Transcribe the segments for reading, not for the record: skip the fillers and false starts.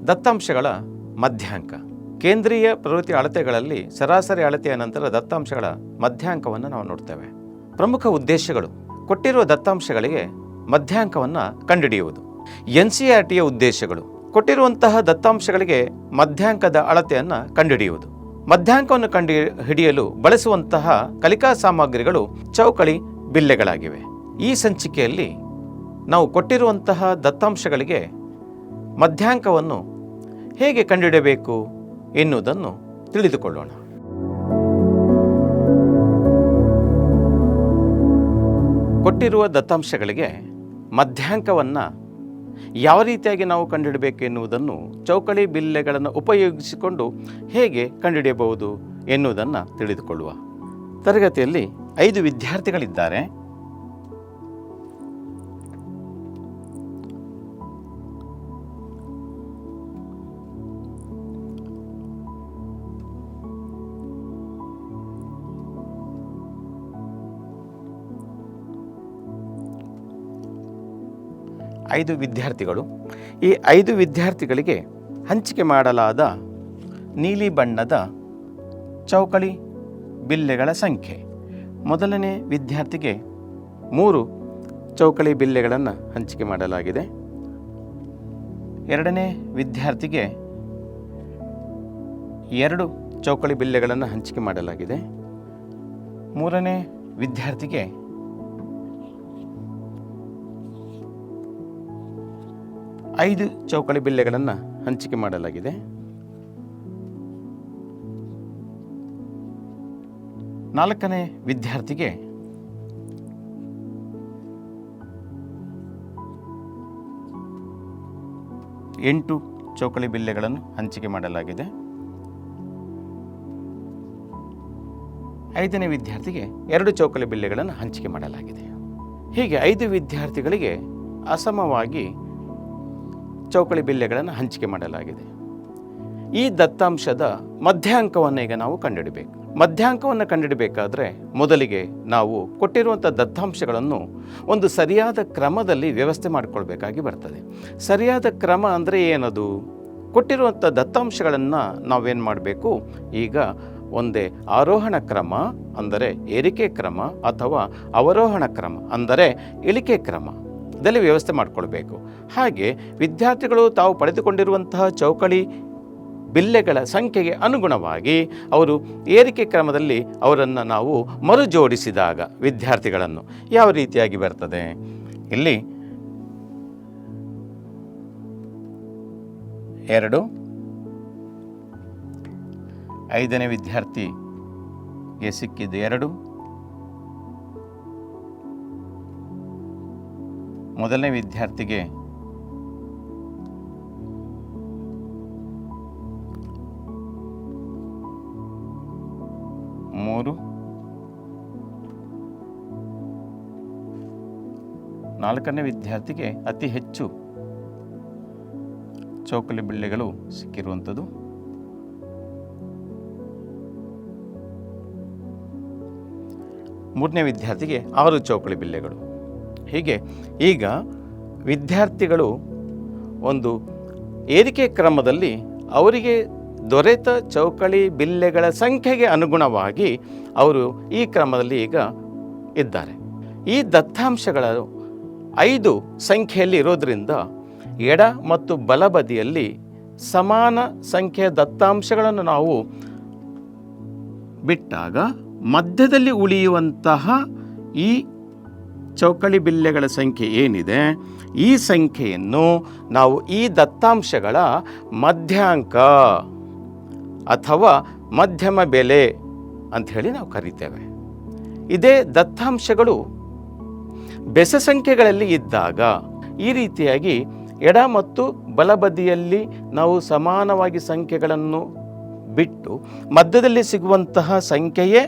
ದತ್ತಾಂಶಗಳ ಮಧ್ಯಾಂಕ. ಕೇಂದ್ರೀಯ ಪ್ರವೃತ್ತಿ ಅಳತೆಗಳಲ್ಲಿ ಸರಾಸರಿ ಅಳತೆಯ ನಂತರ ದತ್ತಾಂಶಗಳ ಮಧ್ಯಾಂಕವನ್ನು ನಾವು ನೋಡ್ತೇವೆ. ಪ್ರಮುಖ ಉದ್ದೇಶಗಳು: ಕೊಟ್ಟಿರುವ ದತ್ತಾಂಶಗಳಿಗೆ ಮಧ್ಯಾಂಕವನ್ನು ಕಂಡುಹಿಡಿಯುವುದು. NCERTಯ ಉದ್ದೇಶಗಳು: ಕೊಟ್ಟಿರುವಂತಹ ದತ್ತಾಂಶಗಳಿಗೆ ಮಧ್ಯಾಂಕದ ಅಳತೆಯನ್ನು ಕಂಡುಹಿಡಿಯುವುದು. ಮಧ್ಯಾಂಕವನ್ನು ಕಂಡುಹಿಡಿಯಲು ಬಳಸುವಂತಹ ಕಲಿಕಾ ಸಾಮಗ್ರಿಗಳು ಚೌಕಳಿ ಬಿಲ್ಲೆಗಳಾಗಿವೆ. ಈ ಸಂಚಿಕೆಯಲ್ಲಿ ನಾವು ಕೊಟ್ಟಿರುವಂತಹ ದತ್ತಾಂಶಗಳಿಗೆ ಮಧ್ಯಾಂಕವನ್ನು ಹೇಗೆ ಕಂಡುಹಿಡಿಯಬೇಕು ಎನ್ನುವುದನ್ನು ತಿಳಿದುಕೊಳ್ಳೋಣ. ಕೊಟ್ಟಿರುವ ದತ್ತಾಂಶಗಳಿಗೆ ಮಧ್ಯಾಂಕವನ್ನು ಯಾವ ರೀತಿಯಾಗಿ ನಾವು ಕಂಡುಹಿಡಬೇಕು ಎನ್ನುವುದನ್ನು ಚೌಕಳಿ ಬಿಲ್ಲೆಗಳನ್ನು ಉಪಯೋಗಿಸಿಕೊಂಡು ಹೇಗೆ ಕಂಡುಹಿಡಿಯಬಹುದು ಎನ್ನುವುದನ್ನು ತಿಳಿದುಕೊಳ್ಳುವ. ತರಗತಿಯಲ್ಲಿ 5 ವಿದ್ಯಾರ್ಥಿಗಳಿದ್ದಾರೆ. ಈ 5 ವಿದ್ಯಾರ್ಥಿಗಳಿಗೆ ಹಂಚಿಕೆ ಮಾಡಲಾದ ನೀಲಿ ಬಣ್ಣದ ಚೌಕಳಿ ಬಿಲ್ಲೆಗಳ ಸಂಖ್ಯೆ. ಮೊದಲನೇ ವಿದ್ಯಾರ್ಥಿಗೆ 3 ಚೌಕಳಿ ಬಿಲ್ಲೆಗಳನ್ನು ಹಂಚಿಕೆ ಮಾಡಲಾಗಿದೆ. ಎರಡನೇ ವಿದ್ಯಾರ್ಥಿಗೆ 2 ಚೌಕಳಿ ಬಿಲ್ಲೆಗಳನ್ನು ಹಂಚಿಕೆ ಮಾಡಲಾಗಿದೆ. ಮೂರನೇ ವಿದ್ಯಾರ್ಥಿಗೆ 5 ಚೌಕಳಿ ಬಿಲ್ಲೆಗಳನ್ನು ಹಂಚಿಕೆ ಮಾಡಲಾಗಿದೆ. 4ನೇ ವಿದ್ಯಾರ್ಥಿಗೆ 8 ಚೌಕಳಿ ಬಿಲ್ಲೆಗಳನ್ನು ಹಂಚಿಕೆ ಮಾಡಲಾಗಿದೆ. 5ನೇ ವಿದ್ಯಾರ್ಥಿಗೆ 2 ಚೌಕಳಿ ಬಿಲ್ಲೆಗಳನ್ನು ಹಂಚಿಕೆ ಮಾಡಲಾಗಿದೆ. ಹೀಗೆ 5 ವಿದ್ಯಾರ್ಥಿಗಳಿಗೆ ಅಸಮವಾಗಿ ಚೌಕಳಿ ಬಿಲ್ಲೆಗಳನ್ನು ಹಂಚಿಕೆ ಮಾಡಲಾಗಿದೆ. ಈ ದತ್ತಾಂಶದ ಮಧ್ಯಾಂಕವನ್ನು ಈಗ ನಾವು ಕಂಡುಹಿಡಬೇಕು. ಮಧ್ಯಾಂಕವನ್ನು ಕಂಡುಹಿಡಬೇಕಾದ್ರೆ ಮೊದಲಿಗೆ ನಾವು ಕೊಟ್ಟಿರುವಂಥ ದತ್ತಾಂಶಗಳನ್ನು ಒಂದು ಸರಿಯಾದ ಕ್ರಮದಲ್ಲಿ ವ್ಯವಸ್ಥೆ ಮಾಡಿಕೊಳ್ಬೇಕಾಗಿ ಬರ್ತದೆ. ಸರಿಯಾದ ಕ್ರಮ ಅಂದರೆ ಏನದು? ಕೊಟ್ಟಿರುವಂಥ ದತ್ತಾಂಶಗಳನ್ನು ನಾವೇನು ಮಾಡಬೇಕು? ಈಗ ಒಂದೇ ಆರೋಹಣ ಕ್ರಮ ಅಂದರೆ ಏರಿಕೆ ಕ್ರಮ ಅಥವಾ ಅವರೋಹಣ ಕ್ರಮ ಅಂದರೆ ಇಳಿಕೆ ಕ್ರಮ ದಲ್ಲಿ ವ್ಯವಸ್ಥೆ ಮಾಡಿಕೊಳ್ಬೇಕು. ಹಾಗೆ ವಿದ್ಯಾರ್ಥಿಗಳು ತಾವು ಪಡೆದುಕೊಂಡಿರುವಂತಹ ಚೌಕಳಿ ಬಿಲ್ಲೆಗಳ ಸಂಖ್ಯೆಗೆ ಅನುಗುಣವಾಗಿ ಅವರು ಏರಿಕೆ ಕ್ರಮದಲ್ಲಿ ಅವರನ್ನು ನಾವು ಮರುಜೋಡಿಸಿದಾಗ ವಿದ್ಯಾರ್ಥಿಗಳನ್ನು ಯಾವ ರೀತಿಯಾಗಿ ಬರ್ತದೆ? ಇಲ್ಲಿ 2, 5ನೇ ವಿದ್ಯಾರ್ಥಿಗೆ ಸಿಕ್ಕಿದ್ದು 2, ಮೊದಲನೇ ವಿದ್ಯಾರ್ಥಿಗೆ 3, 4ನೇ ವಿದ್ಯಾರ್ಥಿಗೆ ಅತಿ ಹೆಚ್ಚು ಚೌಕಳಿ ಬಿಲ್ಲೆಗಳು ಸಿಕ್ಕಿರುವಂಥದ್ದು. 3ನೇ ವಿದ್ಯಾರ್ಥಿಗೆ 6 ಚೌಕಳಿ ಬಿಲ್ಲೆಗಳು. ಹೀಗೆ ಈಗ ವಿದ್ಯಾರ್ಥಿಗಳು ಒಂದು ಏರಿಕೆ ಕ್ರಮದಲ್ಲಿ ಅವರಿಗೆ ದೊರೆತ ಚೌಕಳಿ ಬಿಲ್ಲೆಗಳ ಸಂಖ್ಯೆಗೆ ಅನುಗುಣವಾಗಿ ಅವರು ಈ ಕ್ರಮದಲ್ಲಿ ಈಗ ಇದ್ದಾರೆ. ಈ ದತ್ತಾಂಶಗಳು 5 ಸಂಖ್ಯೆಯಲ್ಲಿ ಇರೋದರಿಂದ ಎಡ ಮತ್ತು ಬಲಬದಿಯಲ್ಲಿ ಸಮಾನ ಸಂಖ್ಯೆಯ ದತ್ತಾಂಶಗಳನ್ನು ನಾವು ಬಿಟ್ಟಾಗ ಮಧ್ಯದಲ್ಲಿ ಉಳಿಯುವಂತಹ ಈ ಚೌಕಳಿ ಬಿಲ್ಲೆಗಳ ಸಂಖ್ಯೆ ಏನಿದೆ, ಈ ಸಂಖ್ಯೆಯನ್ನು ನಾವು ಈ ದತ್ತಾಂಶಗಳ ಮಧ್ಯಾಂಕ ಅಥವಾ ಮಧ್ಯಮ ಬೆಲೆ ಅಂಥೇಳಿ ನಾವು ಕರಿತೇವೆ. ಇದೇ ದತ್ತಾಂಶಗಳು ಬೆಸ ಸಂಖ್ಯೆಗಳಲ್ಲಿ ಇದ್ದಾಗ ಈ ರೀತಿಯಾಗಿ ಎಡ ಮತ್ತು ಬಲಬದಿಯಲ್ಲಿ ನಾವು ಸಮಾನವಾಗಿ ಸಂಖ್ಯೆಗಳನ್ನು ಬಿಟ್ಟು ಮಧ್ಯದಲ್ಲಿ ಸಿಗುವಂತಹ ಸಂಖ್ಯೆಯೇ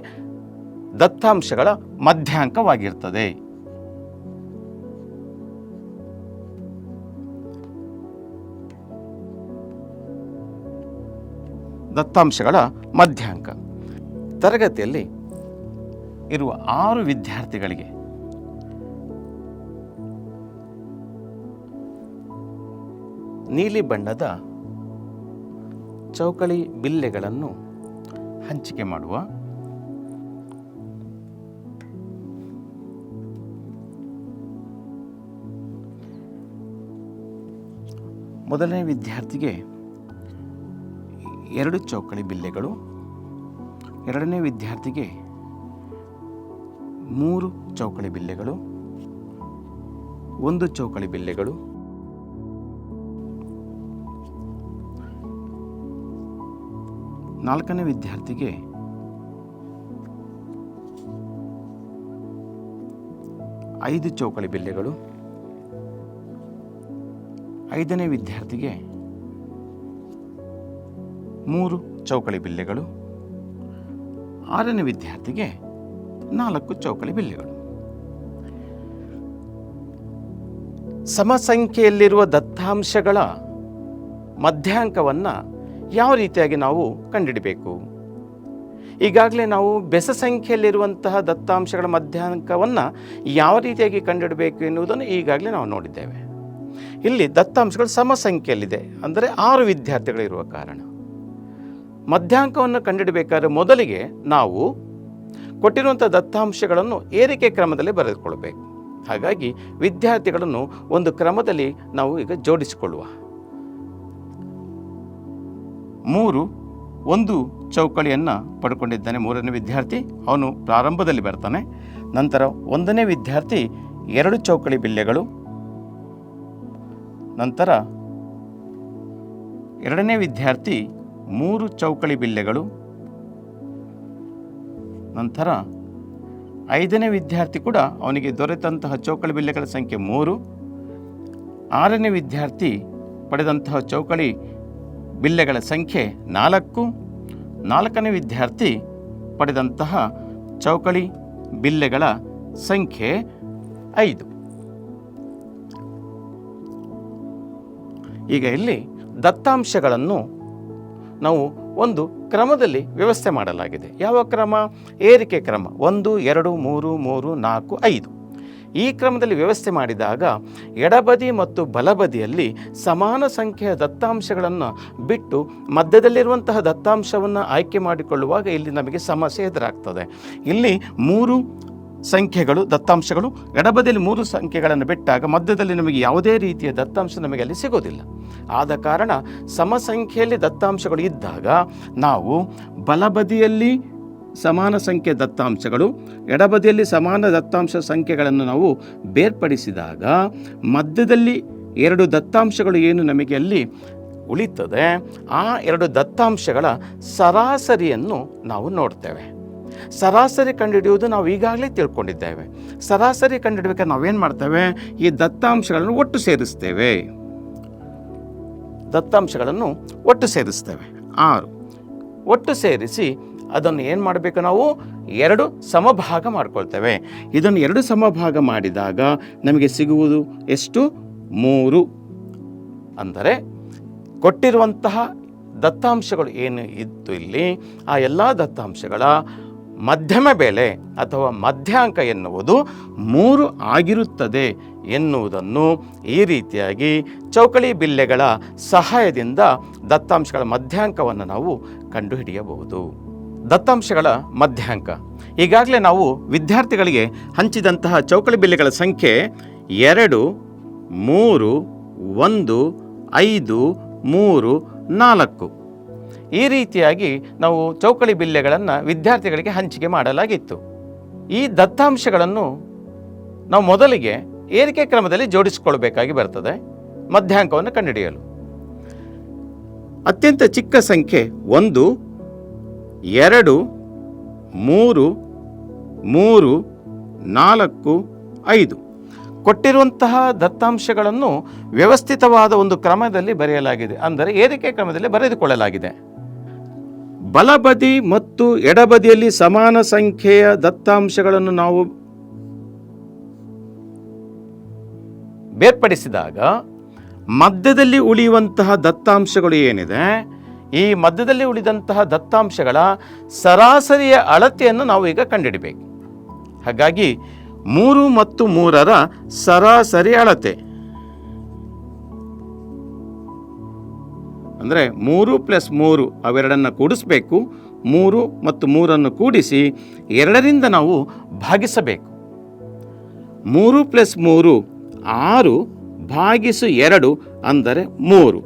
ದತ್ತಾಂಶಗಳ ಮಧ್ಯಾಂಕವಾಗಿರ್ತದೆ. ದತ್ತಾಂಶಗಳ ಮಧ್ಯಾಂಕ. ತರಗತಿಯಲ್ಲಿ ಇರುವ 6 ವಿದ್ಯಾರ್ಥಿಗಳಿಗೆ ನೀಲಿ ಬಣ್ಣದ ಚೌಕಳಿ ಬಿಲ್ಲೆಗಳನ್ನು ಹಂಚಿಕೆ ಮಾಡುವ. ಮೊದಲನೇ ವಿದ್ಯಾರ್ಥಿಗೆ 2 ಚೌಕಳಿ ಬಿಲ್ಲೆಗಳು, ಎರಡನೇ ವಿದ್ಯಾರ್ಥಿಗೆ 3 ಚೌಕಳಿ ಬಿಲ್ಲೆಗಳು, 1 ಚೌಕಳಿ ಬಿಲ್ಲೆಗಳು, ನಾಲ್ಕನೇ ವಿದ್ಯಾರ್ಥಿಗೆ 5 ಚೌಕಳಿ ಬಿಲ್ಲೆಗಳು, ಐದನೇ ವಿದ್ಯಾರ್ಥಿಗೆ 3 ಚೌಕಳಿ ಬಿಲ್ಲೆಗಳು, ಆರನೇ ವಿದ್ಯಾರ್ಥಿಗೆ 4 ಚೌಕಳಿ ಬಿಲ್ಲೆಗಳು. ಸಮಸಂಖ್ಯೆಯಲ್ಲಿರುವ ದತ್ತಾಂಶಗಳ ಮಧ್ಯಾಂಕವನ್ನು ಯಾವ ರೀತಿಯಾಗಿ ನಾವು ಕಂಡುಹಿಡಬೇಕು? ಈಗಾಗಲೇ ನಾವು ಬೆಸ ಸಂಖ್ಯೆಯಲ್ಲಿರುವಂತಹ ದತ್ತಾಂಶಗಳ ಮಧ್ಯಾಂಕವನ್ನು ಯಾವ ರೀತಿಯಾಗಿ ಕಂಡುಹಿಡಬೇಕು ಎನ್ನುವುದನ್ನು ಈಗಾಗಲೇ ನಾವು ನೋಡಿದ್ದೇವೆ. ಇಲ್ಲಿ ದತ್ತಾಂಶಗಳು ಸಮಸಂಖ್ಯೆಯಲ್ಲಿದೆ, ಅಂದರೆ 6 ವಿದ್ಯಾರ್ಥಿಗಳಿರುವ ಕಾರಣ ಮಧ್ಯಾಂಕವನ್ನು ಕಂಡುಹಿಡಬೇಕಾದ್ರೆ ಮೊದಲಿಗೆ ನಾವು ಕೊಟ್ಟಿರುವಂಥ ದತ್ತಾಂಶಗಳನ್ನು ಏರಿಕೆ ಕ್ರಮದಲ್ಲಿ ಬರೆದುಕೊಳ್ಬೇಕು. ಹಾಗಾಗಿ ವಿದ್ಯಾರ್ಥಿಗಳನ್ನು ಒಂದು ಕ್ರಮದಲ್ಲಿ ನಾವು ಈಗ ಜೋಡಿಸಿಕೊಳ್ಳುವ. 1 ಚೌಕಳಿಯನ್ನು ಪಡ್ಕೊಂಡಿದ್ದಾನೆ ಮೂರನೇ ವಿದ್ಯಾರ್ಥಿ, ಅವನು ಪ್ರಾರಂಭದಲ್ಲಿ ಬರ್ತಾನೆ. ನಂತರ 1ನೇ ವಿದ್ಯಾರ್ಥಿ 2 ಚೌಕಳಿ ಬಿಲ್ಲೆಗಳು, ನಂತರ 2ನೇ ವಿದ್ಯಾರ್ಥಿ 3 ಚೌಕಳಿ ಬಿಲ್ಲೆಗಳು, ನಂತರ 5ನೇ ವಿದ್ಯಾರ್ಥಿ ಕೂಡ ಅವನಿಗೆ ದೊರೆತಂತಹ ಚೌಕಳಿ ಬಿಲ್ಲೆಗಳ ಸಂಖ್ಯೆ 3, 6ನೇ ವಿದ್ಯಾರ್ಥಿ ಪಡೆದಂತಹ ಚೌಕಳಿ ಬಿಲ್ಲೆಗಳ ಸಂಖ್ಯೆ 4, 4ನೇ ವಿದ್ಯಾರ್ಥಿ ಪಡೆದಂತಹ ಚೌಕಳಿ ಬಿಲ್ಲೆಗಳ ಸಂಖ್ಯೆ 5. ಈಗ ಇಲ್ಲಿ ದತ್ತಾಂಶಗಳನ್ನು ನಾವು ಒಂದು ಕ್ರಮದಲ್ಲಿ ವ್ಯವಸ್ಥೆ ಮಾಡಲಾಗಿದೆ. ಯಾವ ಕ್ರಮ? ಏರಿಕೆ ಕ್ರಮ. 1, 2, 3, 3, 4, 5. ಈ ಕ್ರಮದಲ್ಲಿ ವ್ಯವಸ್ಥೆ ಮಾಡಿದಾಗ ಎಡಬದಿ ಮತ್ತು ಬಲಬದಿಯಲ್ಲಿ ಸಮಾನ ಸಂಖ್ಯೆಯ ದತ್ತಾಂಶಗಳನ್ನು ಬಿಟ್ಟು ಮಧ್ಯದಲ್ಲಿರುವಂತಹ ದತ್ತಾಂಶವನ್ನು ಆಯ್ಕೆ ಮಾಡಿಕೊಳ್ಳುವಾಗ ಇಲ್ಲಿ ನಮಗೆ ಸಮಸ್ಯೆ ಎದುರಾಗ್ತದೆ. ಇಲ್ಲಿ 3 ಸಂಖ್ಯೆಗಳು ದತ್ತಾಂಶಗಳು, ಎಡಬದಿಯಲ್ಲಿ 3 ಸಂಖ್ಯೆಗಳನ್ನು ಬಿಟ್ಟಾಗ ಮಧ್ಯದಲ್ಲಿ ನಮಗೆ ಯಾವುದೇ ರೀತಿಯ ದತ್ತಾಂಶ ನಮಗೆ ಅಲ್ಲಿ ಸಿಗೋದಿಲ್ಲ. ಆದ ಕಾರಣ ಸಮಸಂಖ್ಯೆಯಲ್ಲಿ ದತ್ತಾಂಶಗಳು ಇದ್ದಾಗ ನಾವು ಬಲಬದಿಯಲ್ಲಿ ಸಮಾನ ಸಂಖ್ಯೆ ದತ್ತಾಂಶಗಳು, ಎಡಬದಿಯಲ್ಲಿ ಸಮಾನ ದತ್ತಾಂಶ ಸಂಖ್ಯೆಗಳನ್ನು ನಾವು ಬೇರ್ಪಡಿಸಿದಾಗ ಮಧ್ಯದಲ್ಲಿ 2 ದತ್ತಾಂಶಗಳು ಏನು ನಮಗೆ ಅಲ್ಲಿ ಉಳಿತದೆ, ಆ 2 ದತ್ತಾಂಶಗಳ ಸರಾಸರಿಯನ್ನು ನಾವು ನೋಡ್ತೇವೆ. ಸರಾಸರಿ ಕಂಡುಹಿಡಿಯುವುದು ನಾವು ಈಗಾಗಲೇ ತಿಳ್ಕೊಂಡಿದ್ದೇವೆ. ಸರಾಸರಿ ಕಂಡುಹಿಡಬೇಕಾದ್ರೆ ನಾವೇನು ಮಾಡ್ತೇವೆ? ಈ ದತ್ತಾಂಶಗಳನ್ನು ಒಟ್ಟು ಸೇರಿಸ್ತೇವೆ. 6 ಒಟ್ಟು ಸೇರಿಸಿ ಅದನ್ನು ಏನು ಮಾಡಬೇಕು? ನಾವು 2 ಸಮಭಾಗ ಮಾಡ್ಕೊಳ್ತೇವೆ. ಇದನ್ನು 2 ಸಮಭಾಗ ಮಾಡಿದಾಗ ನಮಗೆ ಸಿಗುವುದು ಎಷ್ಟು? 3. ಅಂದರೆ ಕೊಟ್ಟಿರುವಂತಹ ದತ್ತಾಂಶಗಳು ಏನು ಇತ್ತು ಇಲ್ಲಿ, ಆ ಎಲ್ಲ ದತ್ತಾಂಶಗಳ ಮಧ್ಯಮ ಬೆಲೆ ಅಥವಾ ಮಧ್ಯಾಂಕ ಎನ್ನುವುದು 3 ಆಗಿರುತ್ತದೆ ಎನ್ನುವುದನ್ನು ಈ ರೀತಿಯಾಗಿ ಚೌಕಳಿ ಬಿಲ್ಲೆಗಳ ಸಹಾಯದಿಂದ ದತ್ತಾಂಶಗಳ ಮಧ್ಯಾಂಕವನ್ನು ನಾವು ಕಂಡುಹಿಡಿಯಬಹುದು. ದತ್ತಾಂಶಗಳ ಮಧ್ಯಾಂಕ ಈಗಾಗಲೇ ನಾವು ವಿದ್ಯಾರ್ಥಿಗಳಿಗೆ ಹಂಚಿದಂತಹ ಚೌಕಳಿ ಬಿಲ್ಲೆಗಳ ಸಂಖ್ಯೆ 2, 3, 1, 5, 3, 4 ಈ ರೀತಿಯಾಗಿ ನಾವು ಚೌಕಳಿ ಬಿಲ್ಲೆಗಳನ್ನು ವಿದ್ಯಾರ್ಥಿಗಳಿಗೆ ಹಂಚಿಕೆ ಮಾಡಲಾಗಿತ್ತು. ಈ ದತ್ತಾಂಶಗಳನ್ನು ನಾವು ಮೊದಲಿಗೆ ಏರಿಕೆ ಕ್ರಮದಲ್ಲಿ ಜೋಡಿಸಿಕೊಳ್ಬೇಕಾಗಿ ಬರ್ತದೆ ಮಧ್ಯಾಂಕವನ್ನು ಕಂಡುಹಿಡಿಯಲು. ಅತ್ಯಂತ ಚಿಕ್ಕ ಸಂಖ್ಯೆ 1, 2, 3, 3, 4, 5 ಕೊಟ್ಟಿರುವಂತಹ ದತ್ತಾಂಶಗಳನ್ನು ವ್ಯವಸ್ಥಿತವಾದ ಒಂದು ಕ್ರಮದಲ್ಲಿ ಬರೆಯಲಾಗಿದೆ, ಅಂದರೆ ಏರಿಕೆ ಕ್ರಮದಲ್ಲಿ ಬರೆದುಕೊಳ್ಳಲಾಗಿದೆ. ಬಲಬದಿ ಮತ್ತು ಎಡಬದಿಯಲ್ಲಿ ಸಮಾನ ಸಂಖ್ಯೆಯ ದತ್ತಾಂಶಗಳನ್ನು ನಾವು ಬೇರ್ಪಡಿಸಿದಾಗ ಮಧ್ಯದಲ್ಲಿ ಉಳಿಯುವಂತಹ ದತ್ತಾಂಶಗಳು ಏನಿದೆ, ಈ ಮಧ್ಯದಲ್ಲಿ ಉಳಿದಂತಹ ದತ್ತಾಂಶಗಳ ಸರಾಸರಿಯ ಅಳತೆಯನ್ನು ನಾವು ಈಗ ಕಂಡುಹಿಡಬೇಕು. ಹಾಗಾಗಿ 3 ಮತ್ತು 3ರ ಸರಾಸರಿ ಅಳತೆ ಅಂದರೆ 3 + 3 ಅವೆರಡನ್ನು ಕೂಡಿಸ್ಬೇಕು. 3 ಮತ್ತು 3 ಕೂಡಿಸಿ 2ರಿಂದ ನಾವು ಭಾಗಿಸಬೇಕು. 3 + 3 6 ಭಾಗಿಸು 2 ಅಂದರೆ 3.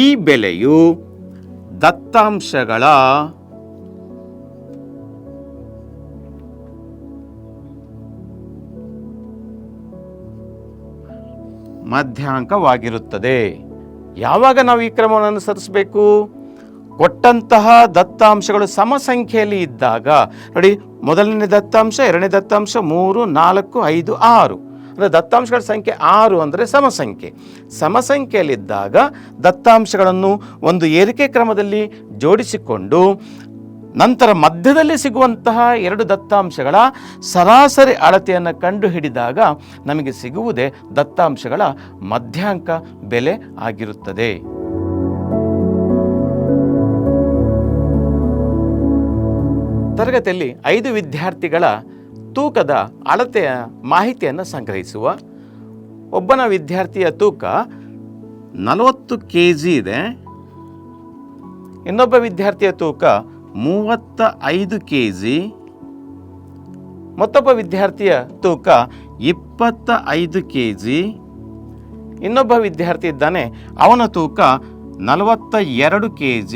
ಈ ಬೆಲೆಯು ದತ್ತಾಂಶಗಳ ಮಧ್ಯಾಂಕವಾಗಿರುತ್ತದೆ. ಯಾವಾಗ ನಾವು ಈ ಕ್ರಮವನ್ನು ಅನುಸರಿಸಬೇಕು? ಕೊಟ್ಟಂತಹ ದತ್ತಾಂಶಗಳು ಸಮಸಂಖ್ಯೆಯಲ್ಲಿ ಇದ್ದಾಗ. ನೋಡಿ, ಮೊದಲನೇ ದತ್ತಾಂಶ, ಎರಡನೇ ದತ್ತಾಂಶ, 3, 4, 5, 6 ಅಂದರೆ ದತ್ತಾಂಶಗಳ ಸಂಖ್ಯೆ 6 ಅಂದರೆ ಸಮಸಂಖ್ಯೆ. ಸಮಸಂಖ್ಯೆಯಲ್ಲಿದ್ದಾಗ ದತ್ತಾಂಶಗಳನ್ನು ಒಂದು ಏರಿಕೆ ಕ್ರಮದಲ್ಲಿ ಜೋಡಿಸಿಕೊಂಡು ನಂತರ ಮಧ್ಯದಲ್ಲಿ ಸಿಗುವಂತಹ 2 ದತ್ತಾಂಶಗಳ ಸರಾಸರಿ ಅಳತೆಯನ್ನು ಕಂಡುಹಿಡಿದಾಗ ನಮಗೆ ಸಿಗುವುದೇ ದತ್ತಾಂಶಗಳ ಮಧ್ಯಾಂಕ ಬೆಲೆ ಆಗಿರುತ್ತದೆ. ತರಗತಿಯಲ್ಲಿ 5 ವಿದ್ಯಾರ್ಥಿಗಳ ತೂಕದ ಅಳತೆಯ ಮಾಹಿತಿಯನ್ನು ಸಂಗ್ರಹಿಸುವ. ಒಬ್ಬನ ವಿದ್ಯಾರ್ಥಿಯ ತೂಕ 40 kg ಇದೆ. ಇನ್ನೊಬ್ಬ ವಿದ್ಯಾರ್ಥಿಯ ತೂಕ 35 kg. ಮತ್ತೊಬ್ಬ ವಿದ್ಯಾರ್ಥಿಯ ತೂಕ 25 kg. ಇನ್ನೊಬ್ಬ ವಿದ್ಯಾರ್ಥಿ ಇದ್ದಾನೆ, ಅವನ ತೂಕ 42 kg.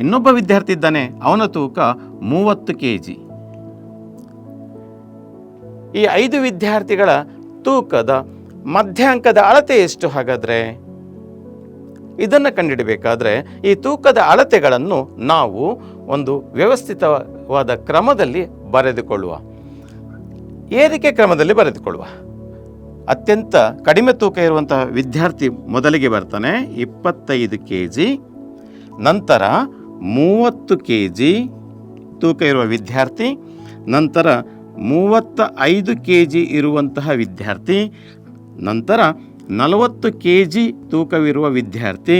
ಇನ್ನೊಬ್ಬ ವಿದ್ಯಾರ್ಥಿ ಇದ್ದಾನೆ, ಅವನ ತೂಕ 30 kg. ಈ 5 ವಿದ್ಯಾರ್ಥಿಗಳ ತೂಕದ ಮಧ್ಯಾಂಕದ ಅಳತೆ ಎಷ್ಟು? ಹಾಗಾದರೆ ಇದನ್ನು ಕಂಡುಹಿಡಬೇಕಾದ್ರೆ ಈ ತೂಕದ ಅಳತೆಗಳನ್ನು ನಾವು ಒಂದು ವ್ಯವಸ್ಥಿತವಾದ ಕ್ರಮದಲ್ಲಿ ಬರೆದುಕೊಳ್ಳುವ, ಏರಿಕೆ ಕ್ರಮದಲ್ಲಿ ಬರೆದುಕೊಳ್ಳುವ. ಅತ್ಯಂತ ಕಡಿಮೆ ತೂಕ ಇರುವಂತಹ ವಿದ್ಯಾರ್ಥಿ ಮೊದಲಿಗೆ ಬರ್ತಾನೆ, 25 kg. ನಂತರ 30 kg ತೂಕ ಇರುವ ವಿದ್ಯಾರ್ಥಿ, ನಂತರ 35 kg ಇರುವಂತಹ ವಿದ್ಯಾರ್ಥಿ, ನಂತರ 40 kg ತೂಕವಿರುವ ವಿದ್ಯಾರ್ಥಿ,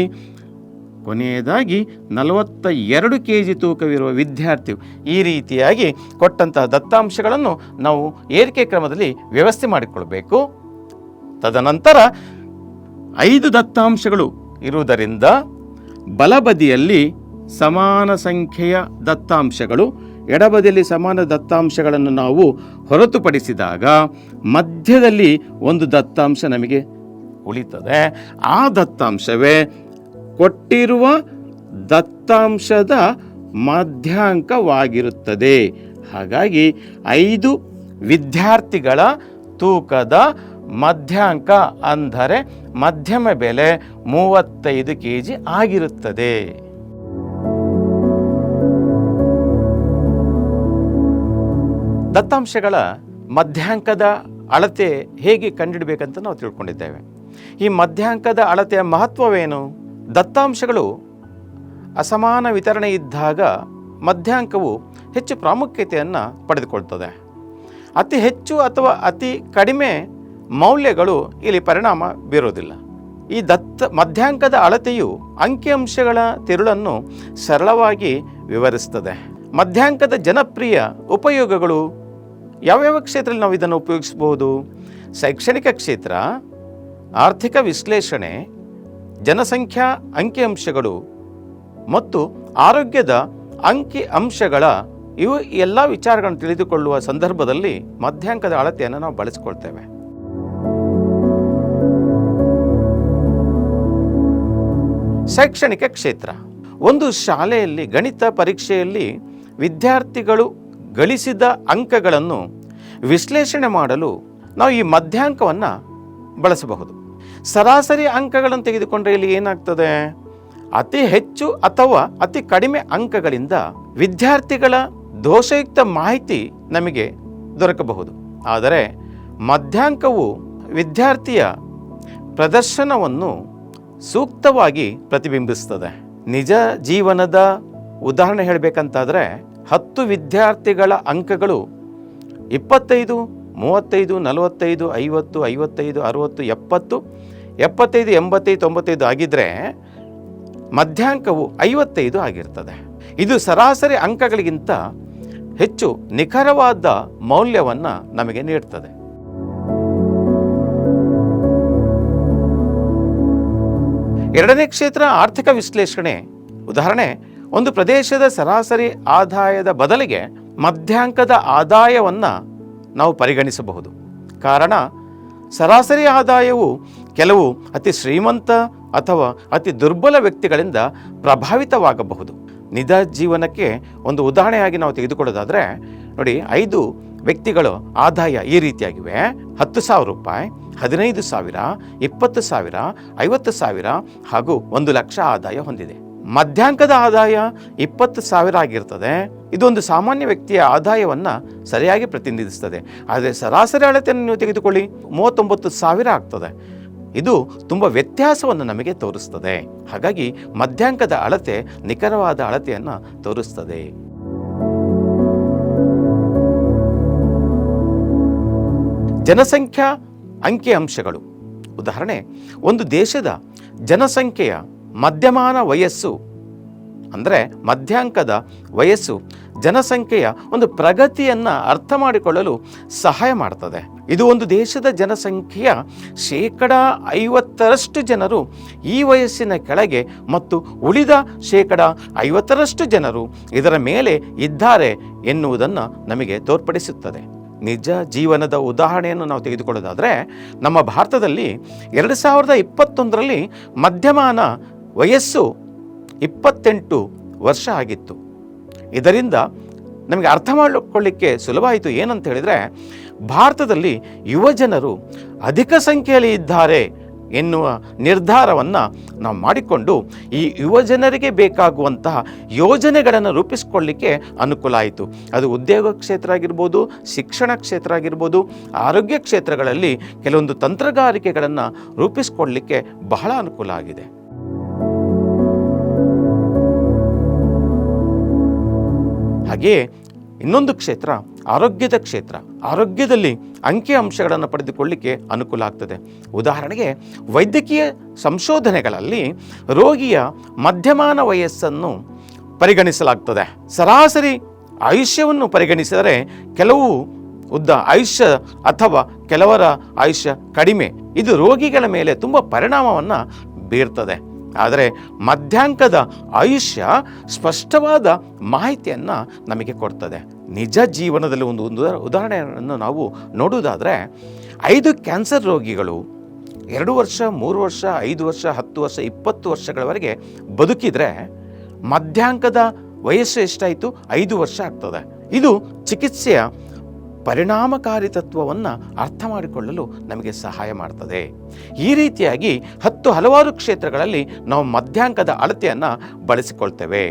ಕೊನೆಯದಾಗಿ 42 kg ತೂಕವಿರುವ ವಿದ್ಯಾರ್ಥಿ. ಈ ರೀತಿಯಾಗಿ ಕೊಟ್ಟಂತಹ ದತ್ತಾಂಶಗಳನ್ನು ನಾವು ಏರಿಕೆ ಕ್ರಮದಲ್ಲಿ ವ್ಯವಸ್ಥೆ ಮಾಡಿಕೊಳ್ಬೇಕು. ತದನಂತರ 5 ದತ್ತಾಂಶಗಳು ಇರುವುದರಿಂದ ಬಲಬದಿಯಲ್ಲಿ ಸಮಾನ ಸಂಖ್ಯೆಯ ದತ್ತಾಂಶಗಳು, ಎಡಬದಿಯಲ್ಲಿ ಸಮಾನ ದತ್ತಾಂಶಗಳನ್ನು ನಾವು ಹೊರತುಪಡಿಸಿದಾಗ ಮಧ್ಯದಲ್ಲಿ ಒಂದು ದತ್ತಾಂಶ ನಮಗೆ ಉಳಿತದೆ. ಆ ದತ್ತಾಂಶವೇ ಕೊಟ್ಟಿರುವ ದತ್ತಾಂಶದ ಮಧ್ಯಾಂಕವಾಗಿರುತ್ತದೆ. ಹಾಗಾಗಿ 5 ವಿದ್ಯಾರ್ಥಿಗಳ ತೂಕದ ಮಧ್ಯಾಂಕ ಅಂದರೆ ಮಧ್ಯಮ ಬೆಲೆ 35 kg ಆಗಿರುತ್ತದೆ. ದತ್ತಾಂಶಗಳ ಮಧ್ಯಾಂಕದ ಅಳತೆ ಹೇಗೆ ಕಂಡುಹಿಡಬೇಕಂತ ನಾವು ತಿಳ್ಕೊಂಡಿದ್ದೇವೆ. ಈ ಮಧ್ಯಾಂಕದ ಅಳತೆಯ ಮಹತ್ವವೇನು? ದತ್ತಾಂಶಗಳು ಅಸಮಾನ ವಿತರಣೆ ಇದ್ದಾಗ ಮಧ್ಯಾಂಕವು ಹೆಚ್ಚು ಪ್ರಾಮುಖ್ಯತೆಯನ್ನು ಪಡೆದುಕೊಳ್ತದೆ. ಅತಿ ಹೆಚ್ಚು ಅಥವಾ ಅತಿ ಕಡಿಮೆ ಮೌಲ್ಯಗಳು ಇಲ್ಲಿ ಪರಿಣಾಮ ಬೀರೋದಿಲ್ಲ. ಈ ಮಧ್ಯಾಂಕದ ಅಳತೆಯು ಅಂಕಿಅಂಶಗಳ ತಿರುಳನ್ನು ಸರಳವಾಗಿ ವಿವರಿಸ್ತದೆ. ಮಧ್ಯಾಂಕದ ಜನಪ್ರಿಯ ಉಪಯೋಗಗಳು ಯಾವ್ಯಾವ ಕ್ಷೇತ್ರದಲ್ಲಿ ನಾವು ಇದನ್ನು ಉಪಯೋಗಿಸಬಹುದು? ಶೈಕ್ಷಣಿಕ ಕ್ಷೇತ್ರ, ಆರ್ಥಿಕ ವಿಶ್ಲೇಷಣೆ, ಜನಸಂಖ್ಯಾ ಅಂಕಿಅಂಶಗಳು ಮತ್ತು ಆರೋಗ್ಯದ ಅಂಕಿಅಂಶಗಳ ಇವು ಎಲ್ಲ ವಿಚಾರಗಳನ್ನು ತಿಳಿದುಕೊಳ್ಳುವ ಸಂದರ್ಭದಲ್ಲಿ ಮಧ್ಯಾಂಕದ ಅಳತೆಯನ್ನು ನಾವು ಬಳಸಿಕೊಳ್ತೇವೆ. ಶೈಕ್ಷಣಿಕ ಕ್ಷೇತ್ರ, ಒಂದು ಶಾಲೆಯಲ್ಲಿ ಗಣಿತ ಪರೀಕ್ಷೆಯಲ್ಲಿ ವಿದ್ಯಾರ್ಥಿಗಳು ಗಳಿಸಿದ ಅಂಕಗಳನ್ನು ವಿಶ್ಲೇಷಣೆ ಮಾಡಲು ನಾವು ಈ ಮಧ್ಯಾಂಕವನ್ನು ಬಳಸಬಹುದು. ಸರಾಸರಿ ಅಂಕಗಳನ್ನು ತೆಗೆದುಕೊಂಡ್ರೆ ಇಲ್ಲಿ ಏನಾಗ್ತದೆ? ಅತಿ ಹೆಚ್ಚು ಅಥವಾ ಅತಿ ಕಡಿಮೆ ಅಂಕಗಳಿಂದ ವಿದ್ಯಾರ್ಥಿಗಳ ದೋಷಯುಕ್ತ ಮಾಹಿತಿ ನಮಗೆ ದೊರಕಬಹುದು. ಆದರೆ ಮಧ್ಯಾಂಕವು ವಿದ್ಯಾರ್ಥಿಯ ಪ್ರದರ್ಶನವನ್ನು ಸೂಕ್ತವಾಗಿ ಪ್ರತಿಬಿಂಬಿಸ್ತದೆ. ನಿಜ ಜೀವನದ ಉದಾಹರಣೆ ಹೇಳಬೇಕಂತಾದರೆ 10 ವಿದ್ಯಾರ್ಥಿಗಳ ಅಂಕಗಳು 25, 35, 45, 50, 55, 60, 70, 75, 85, 95 ಆಗಿದ್ದರೆ ಮಧ್ಯಾಂಕವು 55 ಆಗಿರ್ತದೆ. ಇದು ಸರಾಸರಿ ಅಂಕಗಳಿಗಿಂತ ಹೆಚ್ಚು ನಿಖರವಾದ ಮೌಲ್ಯವನ್ನು ನಮಗೆ ನೀಡ್ತದೆ. ಎರಡನೇ ಕ್ಷೇತ್ರ ಆರ್ಥಿಕ ವಿಶ್ಲೇಷಣೆ. ಉದಾಹರಣೆ, ಒಂದು ಪ್ರದೇಶದ ಸರಾಸರಿ ಆದಾಯದ ಬದಲಿಗೆ ಮಧ್ಯಾಂಕದ ಆದಾಯವನ್ನು ನಾವು ಪರಿಗಣಿಸಬಹುದು. ಕಾರಣ, ಸರಾಸರಿ ಆದಾಯವು ಕೆಲವು ಅತಿ ಶ್ರೀಮಂತ ಅಥವಾ ಅತಿ ದುರ್ಬಲ ವ್ಯಕ್ತಿಗಳಿಂದ ಪ್ರಭಾವಿತವಾಗಬಹುದು. ನಿಜ ಜೀವನಕ್ಕೆ ಒಂದು ಉದಾಹರಣೆಯಾಗಿ ನಾವು ತೆಗೆದುಕೊಳ್ಳೋದಾದರೆ ನೋಡಿ, 5 ವ್ಯಕ್ತಿಗಳ ಆದಾಯ ಈ ರೀತಿಯಾಗಿವೆ: 10,000 ರೂಪಾಯಿ, 15,000, 20,000, 50,000 ಹಾಗೂ 1,00,000 ಆದಾಯ ಹೊಂದಿದೆ. ಮಧ್ಯಾಂಕದ ಆದಾಯ 20,000 ಆಗಿರ್ತದೆ. ಇದೊಂದು ಸಾಮಾನ್ಯ ವ್ಯಕ್ತಿಯ ಆದಾಯವನ್ನು ಸರಿಯಾಗಿ ಪ್ರತಿನಿಧಿಸ್ತದೆ. ಆದರೆ ಸರಾಸರಿ ಅಳತೆಯನ್ನು ನೀವು ತೆಗೆದುಕೊಳ್ಳಿ, 39,000 ಆಗ್ತದೆ. ಇದು ತುಂಬ ವ್ಯತ್ಯಾಸವನ್ನು ನಮಗೆ ತೋರಿಸ್ತದೆ. ಹಾಗಾಗಿ ಮಧ್ಯಾಂಕದ ಅಳತೆ ನಿಖರವಾದ ಅಳತೆಯನ್ನು ತೋರಿಸ್ತದೆ. ಜನಸಂಖ್ಯಾ ಅಂಕಿಅಂಶಗಳು. ಉದಾಹರಣೆ, ಒಂದು ದೇಶದ ಜನಸಂಖ್ಯೆಯ ಮಧ್ಯಮಾನ ವಯಸ್ಸು ಅಂದರೆ ಮಧ್ಯಾಂಕದ ವಯಸ್ಸು ಜನಸಂಖ್ಯೆಯ ಒಂದು ಪ್ರಗತಿಯನ್ನು ಅರ್ಥ ಮಾಡಿಕೊಳ್ಳಲು ಸಹಾಯ ಮಾಡ್ತದೆ. ಇದು ಒಂದು ದೇಶದ ಜನಸಂಖ್ಯೆಯ 50% ಜನರು ಈ ವಯಸ್ಸಿನ ಕೆಳಗೆ ಮತ್ತು ಉಳಿದ 50% ಜನರು ಇದರ ಮೇಲೆ ಇದ್ದಾರೆ ಎನ್ನುವುದನ್ನು ನಮಗೆ ತೋರ್ಪಡಿಸುತ್ತದೆ. ನಿಜ ಜೀವನದ ಉದಾಹರಣೆಯನ್ನು ನಾವು ತೆಗೆದುಕೊಳ್ಳೋದಾದರೆ, ನಮ್ಮ ಭಾರತದಲ್ಲಿ 2021ರಲ್ಲಿ ಮಧ್ಯಮಾನ ವಯಸ್ಸು 28 ವರ್ಷ ಆಗಿತ್ತು. ಇದರಿಂದ ನಮಗೆ ಅರ್ಥ ಮಾಡಿಕೊಳ್ಳಿಕ್ಕೆ ಸುಲಭ ಆಯಿತು. ಏನಂತ ಹೇಳಿದರೆ, ಭಾರತದಲ್ಲಿ ಯುವಜನರು ಅಧಿಕ ಸಂಖ್ಯೆಯಲ್ಲಿ ಇದ್ದಾರೆ ಎನ್ನುವ ನಿರ್ಧಾರವನ್ನು ನಾವು ಮಾಡಿಕೊಂಡು ಈ ಯುವಜನರಿಗೆ ಬೇಕಾಗುವಂತಹ ಯೋಜನೆಗಳನ್ನು ರೂಪಿಸಿಕೊಳ್ಳಿಕ್ಕೆ ಅನುಕೂಲ ಆಯಿತು. ಅದು ಉದ್ಯೋಗ ಕ್ಷೇತ್ರ ಆಗಿರ್ಬೋದು, ಶಿಕ್ಷಣ ಕ್ಷೇತ್ರ ಆಗಿರ್ಬೋದು, ಆರೋಗ್ಯ ಕ್ಷೇತ್ರಗಳಲ್ಲಿ ಕೆಲವೊಂದು ತಂತ್ರಗಾರಿಕೆಗಳನ್ನು ರೂಪಿಸಿಕೊಳ್ಳಲಿಕ್ಕೆ ಬಹಳ ಅನುಕೂಲ ಆಗಿದೆ. ಹಾಗೆಯೇ ಇನ್ನೊಂದು ಕ್ಷೇತ್ರ ಆರೋಗ್ಯದ ಕ್ಷೇತ್ರ. ಆರೋಗ್ಯದಲ್ಲಿ ಅಂಕಿಅಂಶಗಳನ್ನು ಪಡೆದುಕೊಳ್ಳಿಕ್ಕೆ ಅನುಕೂಲ ಆಗ್ತದೆ. ಉದಾಹರಣೆಗೆ, ವೈದ್ಯಕೀಯ ಸಂಶೋಧನೆಗಳಲ್ಲಿ ರೋಗಿಯ ಮಧ್ಯಮಾನ ವಯಸ್ಸನ್ನು ಪರಿಗಣಿಸಲಾಗ್ತದೆ. ಸರಾಸರಿ ಆಯುಷ್ಯವನ್ನು ಪರಿಗಣಿಸಿದರೆ ಕೆಲವು ಉದ್ದ ಆಯುಷ್ಯ ಅಥವಾ ಕೆಲವರ ಆಯುಷ್ಯ ಕಡಿಮೆ. ಇದು ರೋಗಿಗಳ ಮೇಲೆ ತುಂಬ ಪರಿಣಾಮವನ್ನು ಬೀರ್ತದೆ. ಆದರೆ ಮಧ್ಯಾಂಕದ ಆಯುಷ್ಯ ಸ್ಪಷ್ಟವಾದ ಮಾಹಿತಿಯನ್ನು ನಮಗೆ ಕೊಡ್ತದೆ. ನಿಜ ಜೀವನದಲ್ಲಿ ಒಂದು ಉದಾಹರಣೆಯನ್ನು ನಾವು ನೋಡುವುದಾದರೆ, 5 ಕ್ಯಾನ್ಸರ್ ರೋಗಿಗಳು 2 ವರ್ಷ, 3 ವರ್ಷ, 5 ವರ್ಷ, 10 ವರ್ಷ, 20 ವರ್ಷಗಳವರೆಗೆ ಬದುಕಿದರೆ ಮಧ್ಯಾಂಕದ ವಯಸ್ಸು ಎಷ್ಟಾಯಿತು? 5 ವರ್ಷ ಆಗ್ತದೆ. ಇದು ಚಿಕಿತ್ಸೆಯ ಪರಿಣಾಮಕಾರಿ ತತ್ವವನ್ನು ಅರ್ಥ ಮಾಡಿಕೊಳ್ಳಲು ನಮಗೆ ಸಹಾಯ ಮಾಡ್ತದೆ. ಈ ರೀತಿಯಾಗಿ ಹಲವಾರು ಕ್ಷೇತ್ರಗಳಲ್ಲಿ ನಾವು ಮಧ್ಯಾಂಕದ ಅಳತೆಯನ್ನು ಬಳಸಿಕೊಳ್ತೇವೆ.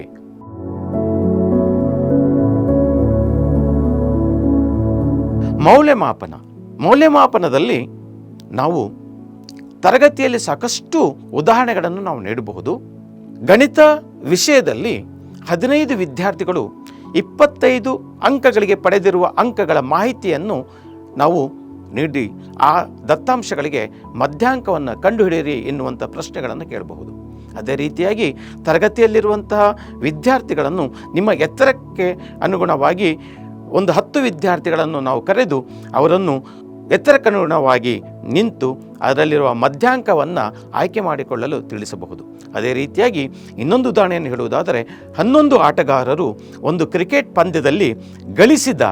ಮೌಲ್ಯಮಾಪನದಲ್ಲಿ ನಾವು ತರಗತಿಯಲ್ಲಿ ಸಾಕಷ್ಟು ಉದಾಹರಣೆಗಳನ್ನು ನಾವು ನೀಡಬಹುದು. ಗಣಿತ ವಿಷಯದಲ್ಲಿ 15 ವಿದ್ಯಾರ್ಥಿಗಳು 25 ಅಂಕಗಳಿಗೆ ಪಡೆದಿರುವ ಅಂಕಗಳ ಮಾಹಿತಿಯನ್ನು ನಾವು ನೀಡಿ ಆ ದತ್ತಾಂಶಗಳಿಗೆ ಮಧ್ಯಾಂಕವನ್ನು ಕಂಡುಹಿಡಿಯಿರಿ ಎನ್ನುವಂಥ ಪ್ರಶ್ನೆಗಳನ್ನು ಕೇಳಬಹುದು. ಅದೇ ರೀತಿಯಾಗಿ ತರಗತಿಯಲ್ಲಿರುವಂತಹ ವಿದ್ಯಾರ್ಥಿಗಳನ್ನು ನಿಮ್ಮ ಎತ್ತರಕ್ಕೆ ಅನುಗುಣವಾಗಿ ಒಂದು 10 ವಿದ್ಯಾರ್ಥಿಗಳನ್ನು ನಾವು ಕರೆದು ಅವರನ್ನು ಎತ್ತರಕ್ಕನುಗುಣವಾಗಿ ನಿಂತು ಅದರಲ್ಲಿರುವ ಮಧ್ಯಾಂಕವನ್ನು ಆಯ್ಕೆ ಮಾಡಿಕೊಳ್ಳಲು ತಿಳಿಸಬಹುದು. ಅದೇ ರೀತಿಯಾಗಿ ಇನ್ನೊಂದು ಉದಾಹರಣೆಯನ್ನು ಹೇಳುವುದಾದರೆ, 11 ಆಟಗಾರರು ಒಂದು ಕ್ರಿಕೆಟ್ ಪಂದ್ಯದಲ್ಲಿ ಗಳಿಸಿದ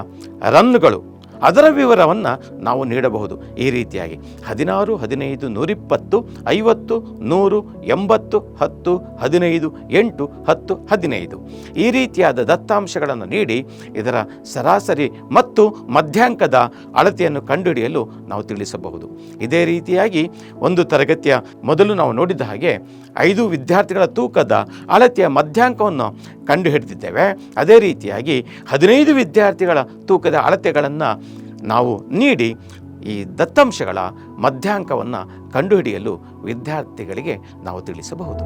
ರನ್ನುಗಳು, ಅದರ ವಿವರವನ್ನು ನಾವು ನೀಡಬಹುದು. ಈ ರೀತಿಯಾಗಿ 16, 15, 120, 50, 100, 80, 10, 15, 8, 10, 15 ಈ ರೀತಿಯಾದ ದತ್ತಾಂಶಗಳನ್ನು ನೀಡಿ ಇದರ ಸರಾಸರಿ ಮತ್ತು ಮಧ್ಯಾಂಕದ ಅಳತೆಯನ್ನು ಕಂಡುಹಿಡಿಯಲು ನಾವು ತಿಳಿಸಬಹುದು. ಇದೇ ರೀತಿಯಾಗಿ ಒಂದು ತರಗತಿಯ ಮೊದಲು ನಾವು ನೋಡಿದ ಹಾಗೆ 5 ವಿದ್ಯಾರ್ಥಿಗಳ ತೂಕದ ಅಳತೆಯ ಮಧ್ಯಾಂಕವನ್ನು ಕಂಡುಹಿಡಿದಿದ್ದೇವೆ. ಅದೇ ರೀತಿಯಾಗಿ 15 ವಿದ್ಯಾರ್ಥಿಗಳ ತೂಕದ ಅಳತೆಗಳನ್ನು ನಾವು ನೀಡಿ ಈ ದತ್ತಾಂಶಗಳ ಮಧ್ಯಾಂಕವನ್ನು ಕಂಡುಹಿಡಿಯಲು ವಿದ್ಯಾರ್ಥಿಗಳಿಗೆ ನಾವು ತಿಳಿಸಬಹುದು.